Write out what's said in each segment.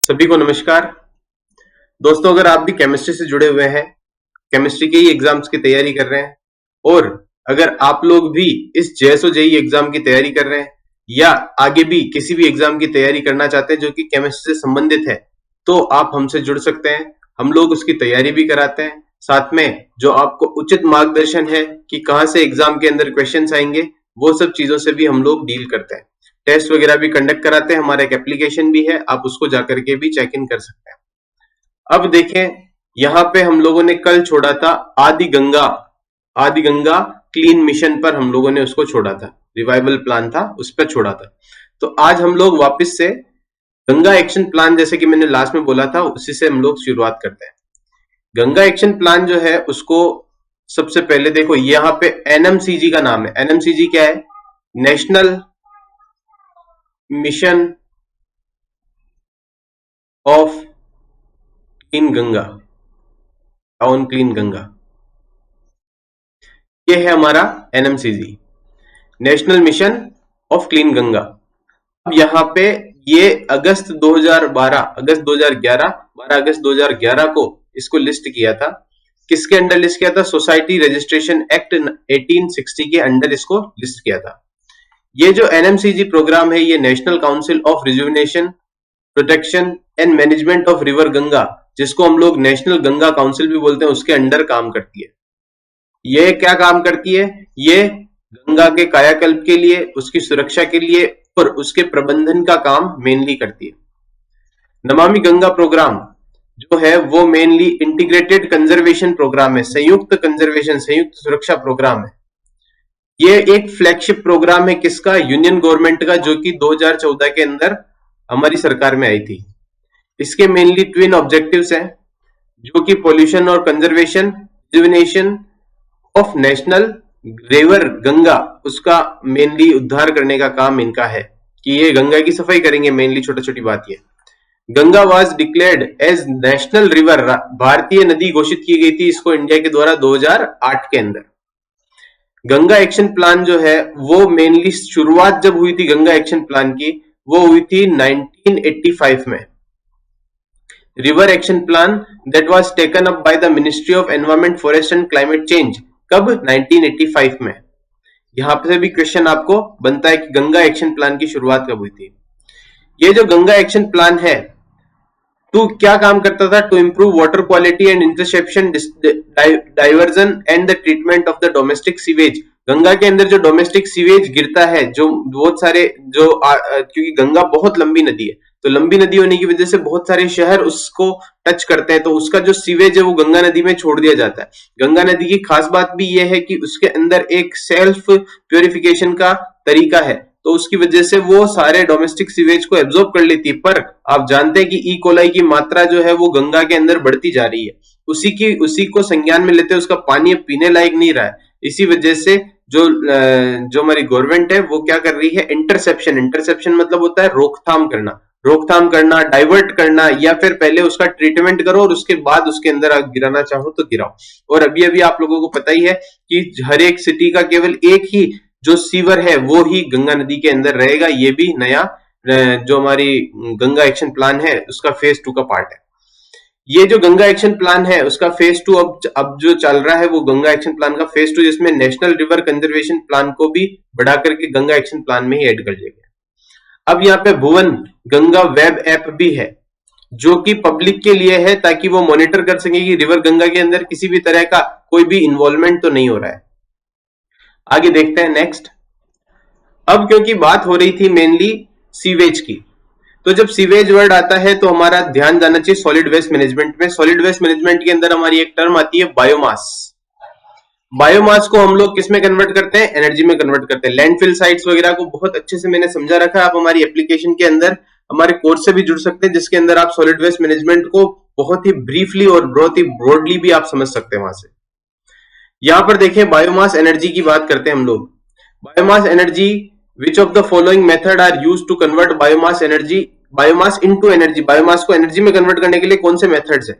सभी को नमस्कार। दोस्तों, अगर आप भी केमिस्ट्री से जुड़े हुए हैं, केमिस्ट्री के ही एग्जाम्स की तैयारी कर रहे हैं और अगर आप लोग भी इस जेएसओ जेई एग्जाम की तैयारी कर रहे हैं या आगे भी किसी भी एग्जाम की तैयारी करना चाहते हैं जो कि केमिस्ट्री से संबंधित है, तो आप हमसे जुड़ सकते हैं। हम लोग उसकी तैयारी भी कराते हैं, साथ में जो आपको उचित मार्गदर्शन है कि कहाँ से एग्जाम के अंदर क्वेश्चंस आएंगे, वो सब चीजों से भी हम लोग डील करते हैं। टेस्ट वगैरह भी कंडक्ट कराते हैं, हमारा एक एप्लीकेशन भी है, आप उसको जाकर के भी चेक इन कर सकते हैं। अब देखें, यहाँ पे हम लोगों ने कल छोड़ा था आदि गंगा क्लीन मिशन पर, हम लोगों ने उसको छोड़ा था, रिवाइवल प्लान था, उस पर छोड़ा था। तो आज हम लोग वापस से गंगा एक्शन प्लान, जैसे कि मैंने लास्ट में बोला था, उसी से हम लोग शुरुआत करते हैं। गंगा एक्शन प्लान जो है उसको सबसे पहले देखो, यहाँ पे एनएमसीजी का नाम है। एनएमसीजी क्या है? National mission of clean Ganga, on clean Ganga, ये है हमारा NMCG, national mission of clean Ganga. अब यहाँ पे ये अगस्त 2011 को इसको लिस्ट किया था। किसके अंडर लिस्ट किया था? सोसाइटी रजिस्ट्रेशन एक्ट 1860 के अंडर इसको लिस्ट किया था। ये जो एनएमसीजी प्रोग्राम है, ये national council of rejuvenation, protection and management of river Ganga, जिसको हम लोग नेशनल गंगा काउंसिल भी बोलते हैं, उसके अंडर काम करती है। ये क्या काम करती है? ये गंगा के कायाकल्प के लिए, उसकी सुरक्षा के लिए और उसके प्रबंधन का काम मेनली करती है। नमामि गंगा प्रोग्राम जो है वो मेनली इंटीग्रेटेड कंजर्वेशन प्रोग्राम है, संयुक्त कंजर्वेशन, संयुक्त सुरक्षा प्रोग्राम है। ये एक फ्लैगशिप प्रोग्राम है किसका? यूनियन गवर्नमेंट का, जो कि 2014 के अंदर हमारी सरकार में आई थी। इसके मेनली ट्विन ऑब्जेक्टिव्स हैं, जो कि पॉल्यूशन और conservation, rejuvenation of national river Ganga, उसका मेनली उद्धार करने का काम इनका है कि ये गंगा की सफाई करेंगे। मेनली छोटी छोटी बात ये, Ganga was declared as national river, भारतीय नदी घोषित की गई थी इसको इंडिया के द्वारा 2008 के अंदर। गंगा एक्शन प्लान जो है वो मेनली शुरुआत जब हुई थी गंगा एक्शन प्लान की, वो हुई थी 1985 में। River action plan that was taken up by the ministry of environment, forest and climate change, कब? 1985 में। यहां से भी क्वेश्चन आपको बनता है कि गंगा एक्शन प्लान की शुरुआत कब हुई थी। ये जो गंगा एक्शन प्लान है, तो क्या काम करता था? To improve water quality and interception, diversion and the treatment of the domestic sewage. Ganga के अंदर जो डोमेस्टिक सीवेज गिरता है, जो बहुत सारे क्योंकि गंगा बहुत लंबी नदी है, तो लंबी नदी होने की वजह से बहुत सारे शहर उसको टच करते हैं, तो उसका जो सीवेज है वो गंगा नदी में छोड़ दिया जाता है। गंगा नदी की खास बात भी यह है कि उसके अंदर एक सेल्फ प्योरिफिकेशन का तरीका है, तो उसकी वजह से वो सारे डोमेस्टिक सीवेज को एब्जॉर्ब कर लेती है। पर आप जानते हैं कि ई कोलाई की मात्रा जो है वो गंगा के अंदर बढ़ती जा रही है, उसी को संज्ञान में लेते हैं, उसका पानी अब पीने लायक नहीं रहा है। इसी वजह से जो हमारी गवर्नमेंट है वो क्या कर रही है? इंटरसेप्शन मतलब होता है रोकथाम करना, डाइवर्ट करना, या फिर पहले उसका ट्रीटमेंट करो और उसके बाद उसके अंदर आप गिराना चाहो तो गिराओ। और अभी अभी आप लोगों को पता ही है कि हर एक सिटी का केवल एक ही जो सीवर है वो ही गंगा नदी के अंदर रहेगा। ये भी नया जो हमारी गंगा एक्शन प्लान है उसका फेज 2 का पार्ट है। ये जो गंगा एक्शन प्लान है उसका फेज 2 अब जो चल रहा है वो गंगा एक्शन प्लान का फेज 2, जिसमें नेशनल रिवर कंजर्वेशन प्लान को भी बढ़ा करके गंगा एक्शन प्लान में ही ऐड कर दिया गया। अब यहाँ पे भुवन गंगा वेब ऐप भी है, जो कि पब्लिक के लिए है, ताकि वो मॉनिटर कर सके कि रिवर गंगा के अंदर किसी भी तरह का कोई भी इन्वॉल्वमेंट तो नहीं हो रहा है। आगे देखते हैं नेक्स्ट। अब क्योंकि बात हो रही थी मेनली सीवेज की, तो जब सीवेज वर्ड आता है तो हमारा ध्यान जाना चाहिए सॉलिड वेस्ट मैनेजमेंट में। सॉलिड वेस्ट मैनेजमेंट के अंदर हमारी एक टर्म आती है बायोमास। बायोमास को हम लोग किस में कन्वर्ट करते हैं? एनर्जी में कन्वर्ट करते हैं। लैंडफिल साइट्स वगैरह को बहुत अच्छे से मैंने समझा रखा है, आप हमारी एप्लीकेशन के अंदर हमारे कोर्स से भी जुड़ सकते हैं, जिसके अंदर आप सॉलिड वेस्ट मैनेजमेंट को बहुत ही ब्रीफली और बहुत ही ब्रॉडली भी आप समझ सकते हैं वहां से। यहां पर देखें, बायोमास एनर्जी की बात करते हैं हम लोग। Biomass energy, which of the following method are used to convert biomass into energy. Biomass को एनर्जी में कन्वर्ट करने के लिए कौन से मेथड्स हैं?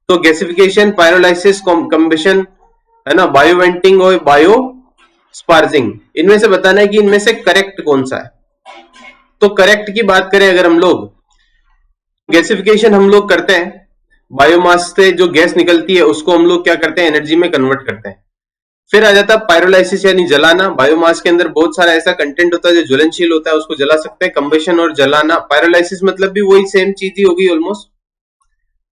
तो गैसिफिकेशन, पायरोलाइसिस, कंबशन, है ना, बायोवेंटिंग और बायो स्पार्जिंग। इनमें से बताना है कि इनमें से करेक्ट कौन सा है। तो करेक्ट की बात करें अगर हम लोग, गैसिफिकेशन हम लोग करते हैं, बायोमास से जो गैस निकलती है उसको हम लोग क्या करते हैं, एनर्जी में कन्वर्ट करते हैं। फिर आ जाता है पायरोलाइसिस यानी जलाना। बायोमास के अंदर बहुत सारा ऐसा कंटेंट होता है जो ज्वलनशील होता है, उसको जला सकते हैं। कंबशन और जलाना, पायरोलाइसिस मतलब भी वही सेम चीज ही होगी ऑलमोस्ट,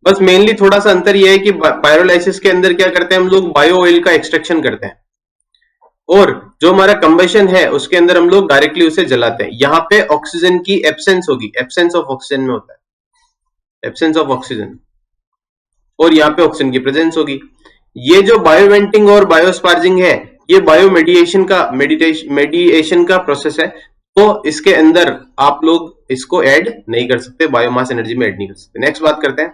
बस मेनली थोड़ा सा अंतर यह है कि पायरोलाइसिस के अंदर क्या करते हैं हम लोग, बायो ऑयल का एक्सट्रैक्शन करते हैं, और जो हमारा कंबशन है उसके अंदर हम लोग डायरेक्टली उसे जलाते हैं। यहाँ पे ऑक्सीजन की एब्सेंस होगी, एब्सेंस ऑफ ऑक्सीजन में होता है, एब्सेंस ऑफ ऑक्सीजन, और यहाँ पे ऑक्सीजन की प्रेजेंस होगी। ये जो बायोवेंटिंग और बायोस्पार्जिंग है, ये मेडिएशन का प्रोसेस है, तो इसके अंदर आप लोग इसको ऐड नहीं कर सकते, बायोमास एनर्जी में ऐड नहीं कर सकते। नेक्स्ट बात करते हैं,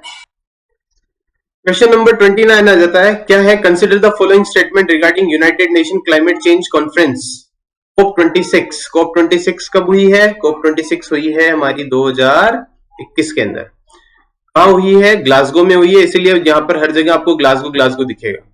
क्वेश्चन नंबर 29 आ जाता है, क्या है, consider the following statement regarding United nation climate change conference COP 26। COP 26 कब हुई है? COP 26 हुई है हमारी 2021 के अंदर। कहां हुई है? ग्लासगो में हुई है, इसीलिए यहाँ पर हर जगह आपको ग्लासगो ग्लासगो दिखेगा।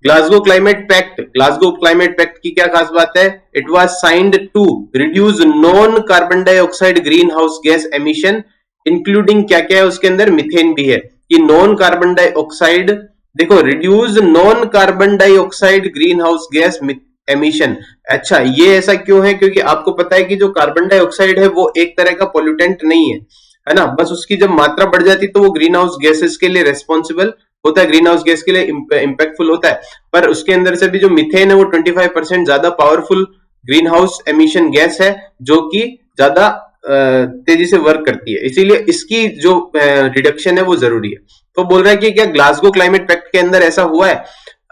Glasgow climate pact, Glasgow climate pact की क्या खास बात है? It was signed to reduce non carbon dioxide green house gas emission, including क्या क्या है उसके अंदर, मिथेन भी है, कि नॉन कार्बन डाइऑक्साइड, देखो, reduce non carbon dioxide green house gas emission. अच्छा, ये ऐसा क्यों है? क्योंकि आपको पता है कि जो कार्बन डाइऑक्साइड है वो एक तरह का पोल्यूटेंट नहीं है ना, बस उसकी जब मात्रा बढ़ जाती तो वो ग्रीन हाउस गैसेस के लिए रेस्पॉन्सिबल होता है, ग्रीन हाउस गैस के लिए इंपैक्टफुल होता है। पर उसके अंदर से भी जो मिथेन है वो 25% ज्यादा powerful green house emission gas है, जो कि ज्यादा तेजी से वर्क करती है, इसीलिए इसकी जो रिडक्शन है वो जरूरी है। तो बोल रहा है कि क्या ग्लासगो क्लाइमेट पैक्ट के अंदर ऐसा हुआ है?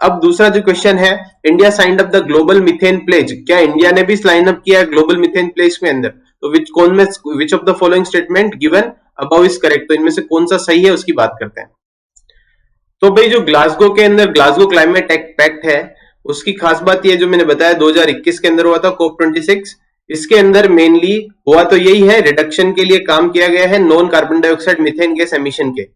अब दूसरा जो क्वेश्चन है, India signed up the global methane pledge, क्या इंडिया ने भी साइन अप किया है ग्लोबल मिथेन प्लेज के अंदर? तो विच of the following statement given above is correct, तो इनमें से कौन सा सही है उसकी बात करते हैं। तो भाई जो ग्लासगो के अंदर ग्लासगो क्लाइमेट पैक्ट है, उसकी खास बात ये जो मैंने बताया 2021 के अंदर हुआ था COP 26, इसके अंदर मेनली हुआ तो यही है, रिडक्शन के लिए काम किया गया है non carbon dioxide methane gas emission के,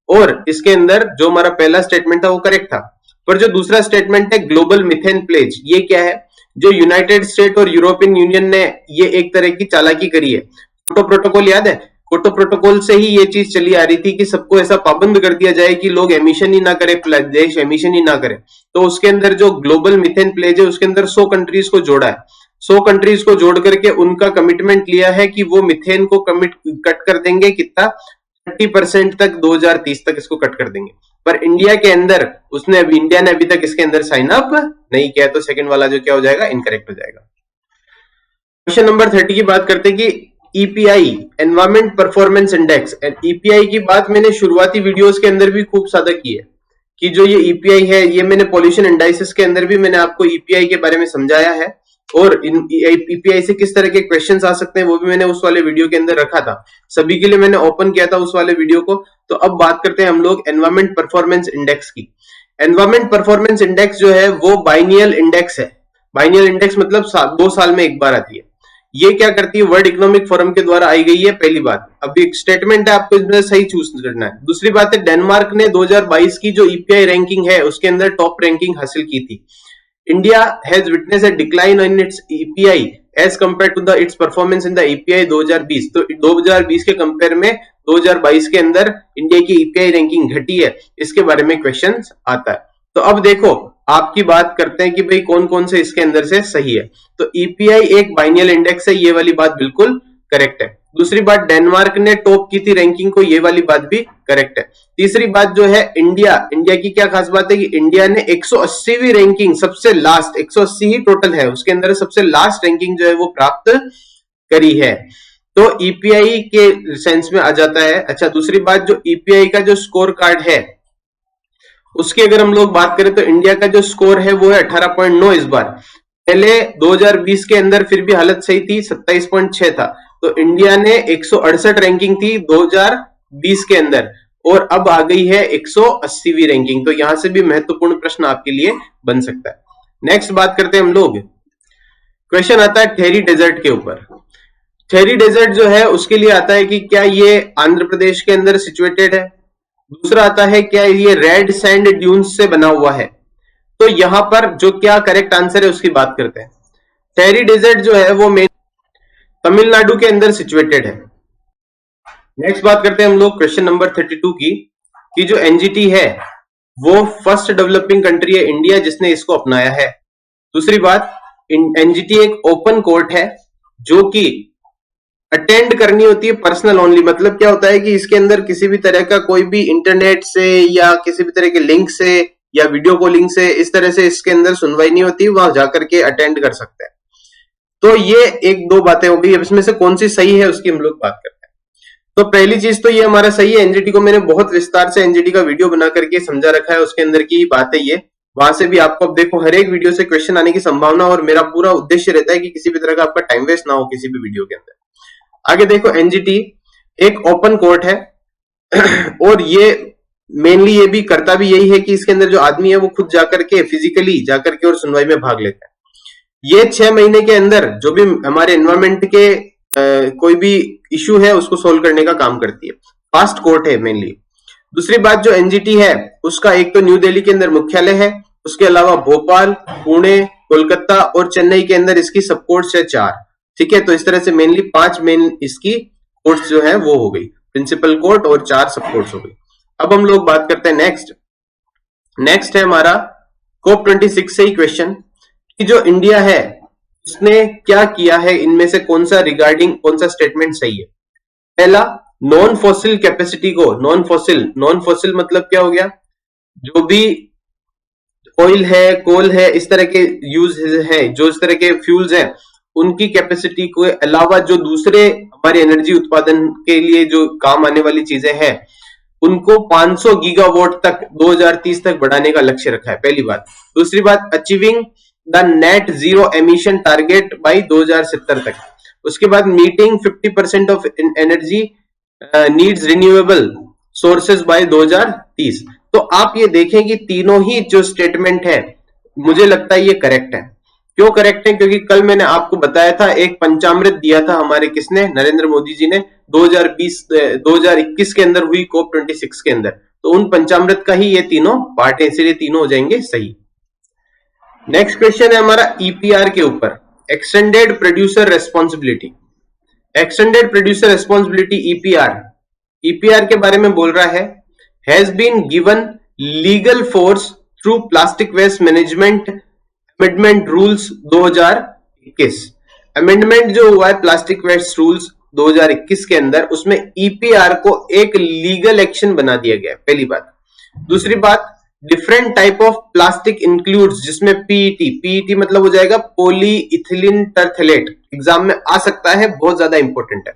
और इसके अंदर जो हमारा पहला स्टेटमेंट था वो करेक्ट था। पर जो दूसरा स्टेटमेंट है ग्लोबल मिथेन प्लेज, ये क्या है? जो यूनाइटेड स्टेट और यूरोपियन यूनियन ने ये एक तरह की चालाकी करी है। क्योटो प्रोटोकॉल याद है? क्योटो प्रोटोकॉल से ही ये चीज चली आ रही थी कि सबको ऐसा पाबंद कर दिया जाए कि लोग एमिशन ही ना करें, देश एमिशन ही ना करें। तो उसके अंदर जो ग्लोबल मिथेन प्लेज है उसके अंदर 100 कंट्रीज को जोड़ा है, 100 कंट्रीज को जोड़ करके उनका कमिटमेंट लिया है कि वो मिथेन को कट कर देंगे, कितना? 30% तक, 2030 तक इसको कट कर देंगे। पर इंडिया के अंदर इंडिया ने अभी तक इसके अंदर साइन अप नहीं किया, तो सेकंड वाला जो क्या हो जाएगा, इनकरेक्ट हो जाएगा। क्वेश्चन नंबर 30 की बात करते हैं कि EPI, environment performance index. EPI की बात मैंने शुरुआती वीडियोस के अंदर भी खूब ज्यादा की है, कि जो ये ईपीआई है, ये मैंने पॉल्यूशन इंडाइसिस के अंदर भी मैंने आपको ईपीआई के बारे में समझाया है, और इन ईपीआई से किस तरह के क्वेश्चंस आ सकते हैं वो भी मैंने उस वाले वीडियो के अंदर रखा था, सभी के लिए मैंने ओपन किया था उस वाले वीडियो को। तो अब बात करते हैं हम लोग एनवायरमेंट परफॉर्मेंस इंडेक्स की। एनवायरमेंट परफॉर्मेंस इंडेक्स जो है वो बाइनियल इंडेक्स है। बाइनियल इंडेक्स मतलब 2 साल में एक बार आती है। ये क्या करती है? वर्ल्ड इकोनॉमिक फोरम के द्वारा आई गई है, पहली बात। अब एक स्टेटमेंट है, आपको इसमें सही चूज करना है। दूसरी बात है, डेनमार्क ने 2022 की जो ईपीआई रैंकिंग है उसके अंदर टॉप रैंकिंग हासिल की थी। India has witnessed a decline in its EPI as compared to its performance in the EPI 2020। तो 2020 के कंपेयर में 2022 के अंदर इंडिया की ईपीआई रैंकिंग घटी है, इसके बारे में क्वेश्चन आता है। तो अब देखो, आपकी बात करते हैं कि भाई कौन कौन से इसके अंदर से सही है। तो ईपीआई एक बाइनियल इंडेक्स है, ये वाली बात बिल्कुल करेक्ट है। दूसरी बात, डेनमार्क ने टॉप की थी रैंकिंग को, ये वाली बात भी करेक्ट है। तीसरी बात जो है, इंडिया की क्या खास बात है कि इंडिया ने 180वीं रैंकिंग, सबसे लास्ट 180 ही टोटल है, उसके अंदर सबसे लास्ट रैंकिंग जो है वो प्राप्त करी है। तो ईपीआई के सेंस में आ जाता है। अच्छा, दूसरी बात, जो ईपीआई का जो स्कोर कार्ड है उसकी अगर हम लोग बात करें तो इंडिया का जो स्कोर है वो है 18.9 इस बार। पहले 2020 के अंदर फिर भी हालत सही थी, 27.6 था। तो इंडिया ने 168 रैंकिंग थी 2020 के अंदर, और अब आ गई है 180वीं रैंकिंग। तो यहां से भी महत्वपूर्ण प्रश्न आपके लिए बन सकता है। नेक्स्ट बात करते हैं हम लोग, क्वेश्चन आता है थेरी डेजर्ट के ऊपर। थेरी डेजर्ट जो है उसके लिए आता है कि क्या ये आंध्र प्रदेश के अंदर सिचुएटेड है। दूसरा आता है क्या ये रेड सैंड ड्यून्स से बना हुआ है। तो यहां पर जो क्या करेक्ट आंसर है उसकी बात करते हैं। थेरी डेजर्ट जो है वो मेन तमिलनाडु के अंदर सिचुएटेड है। नेक्स्ट बात करते हैं हम लोग क्वेश्चन नंबर 32 की, कि जो एनजीटी है वो फर्स्ट डेवलपिंग कंट्री है इंडिया जिसने इसको अपनाया है। दूसरी बात, एनजीटी एक ओपन कोर्ट है जो कि अटेंड करनी होती है पर्सनल ओनली। मतलब क्या होता है कि इसके अंदर किसी भी तरह का कोई भी इंटरनेट से या किसी भी तरह के लिंक से या वीडियो कॉलिंग से इस तरह से इसके अंदर सुनवाई नहीं होती, वहां जाकर के अटेंड कर सकते हैं। तो ये एक दो बातें हो गई। अब इसमें से कौन सी सही है उसकी हम लोग बात करते हैं। तो पहली चीज तो ये हमारा सही है, एनजीटी को मैंने बहुत विस्तार से एनजीटी का वीडियो बना करके समझा रखा है, उसके अंदर की बात है ये। वहां से भी आपको अब देखो हर एक वीडियो से क्वेश्चन आने की संभावना, और मेरा पूरा उद्देश्य रहता है कि किसी भी तरह का आपका टाइम वेस्ट ना हो किसी भी वीडियो के अंदर। आगे देखो, एनजीटी एक ओपन कोर्ट है और ये मेनली ये भी करता भी यही है कि इसके अंदर जो आदमी है वो खुद जाकर के फिजिकली जाकर के और सुनवाई में भाग लेता है। ये 6 महीने के अंदर जो भी हमारे एनवायरमेंट के कोई भी इश्यू है उसको सोल्व करने का काम करती है। फास्ट कोर्ट है मेनली। दूसरी बात, जो एनजीटी है उसका एक तो न्यू दिल्ली के अंदर मुख्यालय है, उसके अलावा भोपाल, पुणे, कोलकाता और चेन्नई के अंदर इसकी सब कोर्ट्स है 4। ठीक है, तो इस तरह से मेनली 5 मेन इसकी कोर्ट्स जो है वो हो गई, प्रिंसिपल कोर्ट और 4 सब कोर्ट्स हो गई। अब हम लोग बात करते हैं नेक्स्ट है हमारा COP 26 से ही क्वेश्चन, कि जो इंडिया है उसने क्या किया है, इनमें से कौन सा रिगार्डिंग कौन सा स्टेटमेंट सही है। पहला, नॉन फॉसिल कैपेसिटी को, नॉन फॉसिल मतलब क्या हो गया, जो भी ऑयल है, कोल है, इस तरह के यूज है, जो इस तरह के फ्यूल्स हैं, उनकी कैपेसिटी को अलावा जो दूसरे हमारे एनर्जी उत्पादन के लिए जो काम आने वाली चीजें हैं उनको 500 गीगावाट तक 2030 तक बढ़ाने का लक्ष्य रखा है, पहली बात। दूसरी बात, achieving the net zero emission target by 2070 तक। उसके बाद, meeting 50% of energy needs renewable sources by 2030। तो आप ये देखें कि तीनों ही जो स्टेटमेंट है मुझे लगता है ये करेक्ट है। क्यों करेक्ट है? क्योंकि कल मैंने आपको बताया था, एक पंचामृत दिया था हमारे किसने, नरेंद्र मोदी जी ने 2021 के अंदर हुई COP 26 के अंदर। तो उन पंचामृत का ही ये तीनों पार्ट है, इसलिए तीनों हो जाएंगे सही। नेक्स्ट क्वेश्चन है हमारा ईपीआर के ऊपर, extended producer responsibility. Extended producer responsibility EPR के बारे में बोल रहा है, has been given legal force through plastic waste management amendment rules 2021। Amendment जो हुआ है प्लास्टिक वेस्ट रूल्स 2021 के अंदर, उसमें ईपीआर को एक लीगल एक्शन बना दिया गया, पहली बात। दूसरी बात, different type of plastic includes, जिसमें पीईटी मतलब हो जाएगा पॉली इथिलीन टरथलेट, एग्जाम में आ सकता है, बहुत ज्यादा इंपॉर्टेंट है।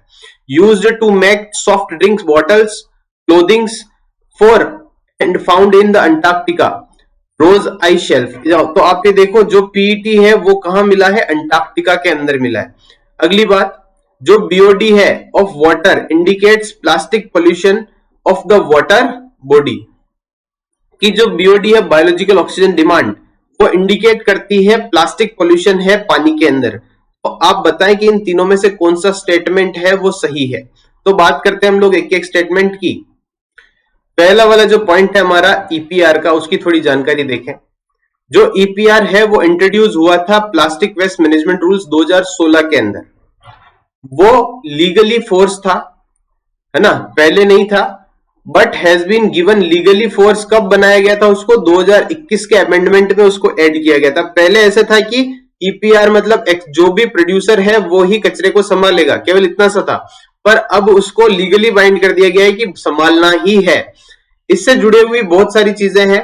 Used to make soft drinks bottles, clothings for and found in the Antarctica Ross Ice Shelf. तो आप ये देखो, जो पीईटी है वो कहां मिला है, अंटार्कटिका के अंदर मिला है। अगली बात, जो बीओडी है of water indicates plastic pollution of the water body, कि जो बीओडी है बायोलॉजिकल ऑक्सीजन डिमांड, वो इंडिकेट करती है प्लास्टिक पोल्यूशन है पानी के अंदर। तो आप बताएं कि इन तीनों में से कौन सा स्टेटमेंट है वो सही है। तो बात करते हैं हम लोग एक एक स्टेटमेंट की। पहला वाला जो पॉइंट है हमारा ईपीआर का, उसकी थोड़ी जानकारी देखें। जो ईपीआर है वो इंट्रोड्यूस हुआ था प्लास्टिक वेस्ट मैनेजमेंट रूल्स 2016 के अंदर। वो लीगली फोर्स था, है ना, पहले नहीं था, but has been given legally force. कब बनाया गया था उसको, 2021 के अमेंडमेंट में उसको ऐड किया गया था। पहले ऐसा था कि ईपीआर मतलब जो भी प्रोड्यूसर है वो ही कचरे को संभालेगा, केवल इतना सा था। पर अब उसको लीगली बाइंड कर दिया गया है कि संभालना ही है। इससे जुड़े हुई बहुत सारी चीजें हैं।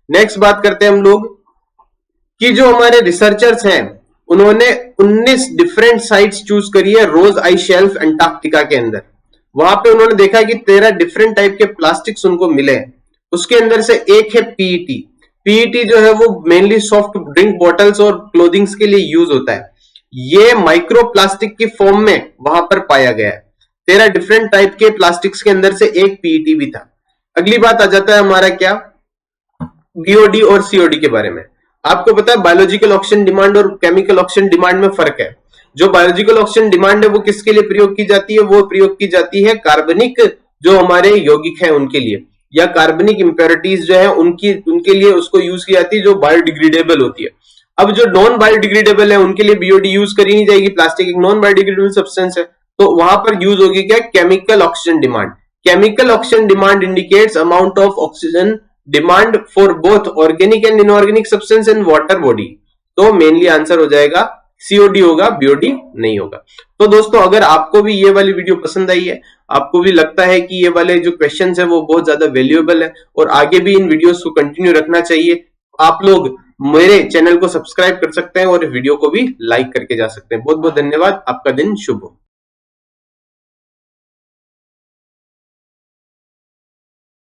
नेक्स्ट बात करते हैं हम लोग कि जो हमारे रिसर्चर्स हैं उन्होंने 19 डिफरेंट साइट्स चूज करी है रोज आई शेल्फ अंटार्कटिका के अंदर। वहां पे उन्होंने देखा कि 13 डिफरेंट टाइप के प्लास्टिक्स उनको मिले हैं। उसके अंदर से एक है पीईटी। पीईटी जो है वो मेनली सॉफ्ट ड्रिंक बॉटल्स और क्लोथिंग्स के लिए यूज होता है। ये माइक्रो प्लास्टिक की फॉर्म में वहां पर पाया गया है। 13 डिफरेंट टाइप के प्लास्टिक्स के अंदर से एक पीईटी भी था। अगली बात आ जाता है हमारा क्या, बीओडी और सीओडी के बारे में। आपको पता है बायोलॉजिकल ऑक्सीजन डिमांड और केमिकल ऑक्सीजन डिमांड में फर्क है। जो बायोलॉजिकल ऑक्सीजन डिमांड है वो किसके लिए प्रयोग की जाती है, वो प्रयोग की जाती है कार्बनिक जो हमारे यौगिक हैं उनके लिए, या कार्बनिक इंप्योरिटीज जो है उनके लिए उसको यूज की जाती है, जो बायोडिग्रेडेबल होती है। अब जो नॉन बायोडिग्रेडेबल है उनके लिए बीओडी यूज करी नहीं जाएगी, प्लास्टिक एक नॉन बायोडिग्रेडेबल सब्सटेंस है, तो वहां पर यूज होगी क्या, chemical oxygen demand. Chemical oxygen demand indicates amount of oxygen demand for both organic and inorganic substance in water body. तो मेनली आंसर हो जाएगा सीओडी होगा, बीओडी नहीं होगा। तो दोस्तों अगर आपको भी ये वाली वीडियो पसंद आई है, आपको भी लगता है कि ये वाले जो क्वेश्चंस है वो बहुत ज्यादा वैल्यूएबल है और आगे भी इन वीडियोस को कंटिन्यू रखना चाहिए, आप लोग मेरे चैनल को सब्सक्राइब कर सकते हैं और वीडियो को भी लाइक करके जा सकते हैं। बहुत बहुत धन्यवाद, आपका दिन शुभ हो।